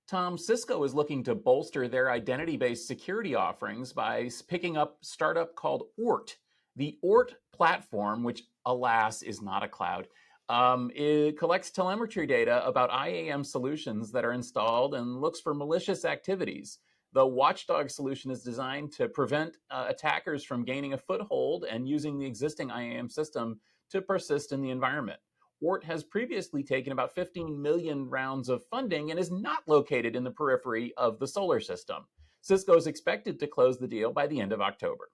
Tom, Cisco is looking to bolster their identity based security offerings by picking up startup called Oort. The Oort platform, which alas is not a cloud, it collects telemetry data about IAM solutions that are installed and looks for malicious activities. The watchdog solution is designed to prevent attackers from gaining a foothold and using the existing IAM system to persist in the environment. Oort has previously taken about 15 million rounds of funding and is not located in the periphery of the solar system. Cisco is expected to close the deal by the end of October.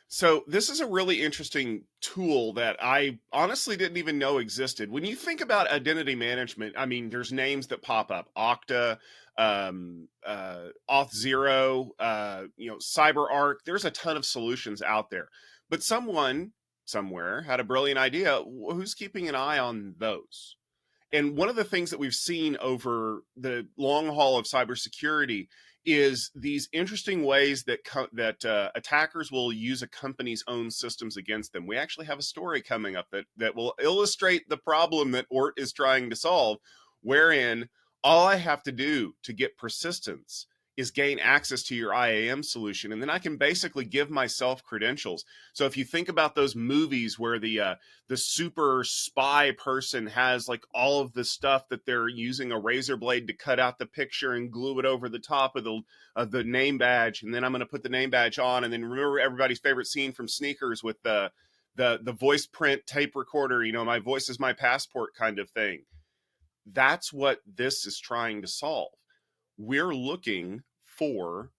So this is a really interesting tool that I honestly didn't even know existed. When you think about identity management, I mean, there's names that pop up: Okta, Auth0, CyberArk. There's a ton of solutions out there, but someone somewhere had a brilliant idea. Who's keeping an eye on those? And one of the things that we've seen over the long haul of cybersecurity is these interesting ways that attackers will use a company's own systems against them. We actually have a story coming up that will illustrate the problem that Oort is trying to solve, wherein all I have to do to get persistence is gain access to your IAM solution, and then I can basically give myself credentials. So if you think about those movies where the super spy person has like all of the stuff that they're using a razor blade to cut out the picture and glue it over the top of the name badge, and then I'm going to put the name badge on, and then remember everybody's favorite scene from Sneakers with the voice print tape recorder, my voice is my passport kind of thing. That's what this is trying to solve. We're looking for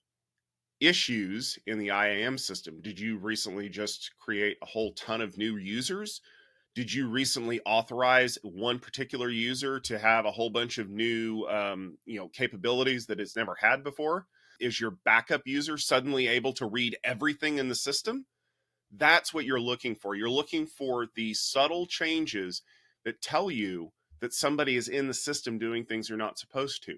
issues in the IAM system. Did you recently just create a whole ton of new users? Did you recently authorize one particular user to have a whole bunch of new capabilities that it's never had before? Is your backup user suddenly able to read everything in the system? That's what you're looking for. You're looking for the subtle changes that tell you that somebody is in the system doing things they're not supposed to.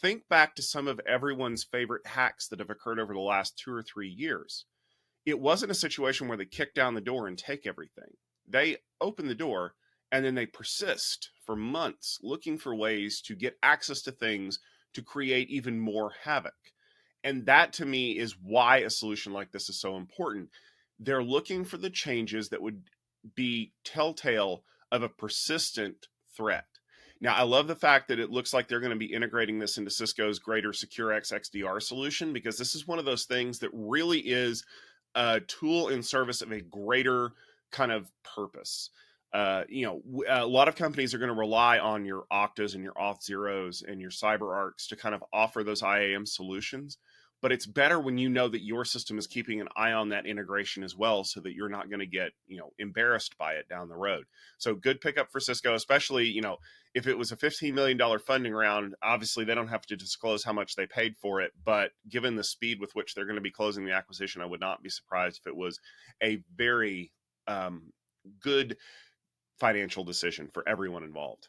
Think back to some of everyone's favorite hacks that have occurred over the last 2 or 3 years. It wasn't a situation where they kick down the door and take everything. They open the door and then they persist for months looking for ways to get access to things to create even more havoc. And that to me is why a solution like this is so important. They're looking for the changes that would be telltale of a persistent threat. Now, I love the fact that it looks like they're going to be integrating this into Cisco's greater SecureX XDR solution, because this is one of those things that really is a tool in service of a greater kind of purpose. A lot of companies are going to rely on your Oktas and your Auth0s and your CyberArks to kind of offer those IAM solutions. But it's better when you know that your system is keeping an eye on that integration as well, so that you're not going to get, embarrassed by it down the road. So good pickup for Cisco, especially, if it was a $15 million funding round. Obviously they don't have to disclose how much they paid for it, but given the speed with which they're going to be closing the acquisition, I would not be surprised if it was a very good financial decision for everyone involved.